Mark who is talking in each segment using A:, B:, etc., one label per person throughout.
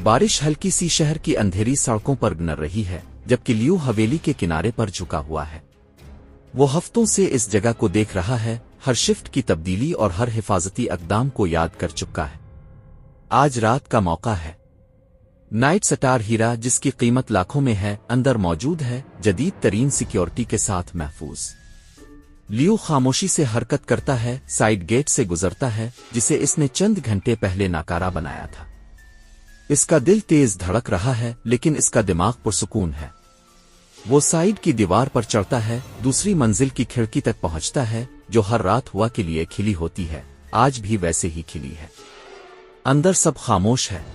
A: बारिश हल्की सी शहर की अंधेरी सड़कों पर गिर रही है, जबकि लियो हवेली के किनारे पर झुका हुआ है। वो हफ्तों से इस जगह को देख रहा है, हर शिफ्ट की तब्दीली और हर हिफाजती इक़दाम को याद कर चुका है। आज रात का मौका है। नाइट स्टार हीरा, जिसकी कीमत लाखों में है, अंदर मौजूद है, जदीद तरीन सिक्योरिटी के साथ महफूज। लियो खामोशी से हरकत करता है, साइड गेट से गुजरता है, जिसे इसने चंद घंटे पहले नाकारा बनाया था। इसका दिल तेज धड़क रहा है, लेकिन इसका दिमाग पुरसुकून है। वो साइड की दीवार पर चढ़ता है, दूसरी मंजिल की खिड़की तक पहुंचता है, जो हर रात हुआ के लिए खिली होती है, आज भी वैसे ही खिली है। अंदर सब खामोश है,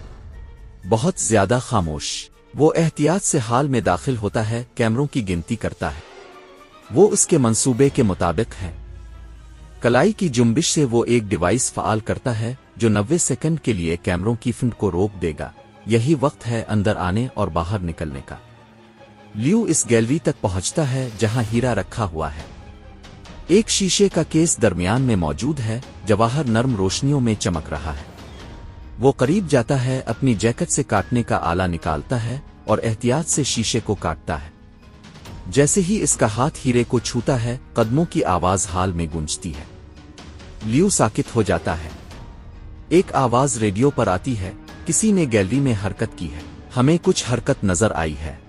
A: बहुत ज्यादा खामोश। वो एहतियात से हाल में दाखिल होता है, कैमरों की गिनती करता है। वो उसके मंसूबे के मुताबिक है। कलाई की जुम्बिश से वो एक डिवाइस फ़ाल करता है, जो 90 सेकंड के लिए कैमरों की फिल्म को रोक देगा। यही वक्त है अंदर आने और बाहर निकलने का। लियो इस गैलरी तक पहुंचता है जहां हीरा रखा हुआ है। एक शीशे का केस दरमियान में मौजूद है, जवाहर नर्म रोशनियों में चमक रहा है। वो करीब जाता है, अपनी जैकेट से काटने का आला निकालता है और एहतियात से शीशे को काटता है। जैसे ही इसका हाथ हीरे को छूता है, कदमों की आवाज हाल में गूंजती है। लियो साकित हो जाता है। एक आवाज रेडियो पर आती है, किसी ने गैलरी में हरकत की है, हमें कुछ हरकत नजर आई है।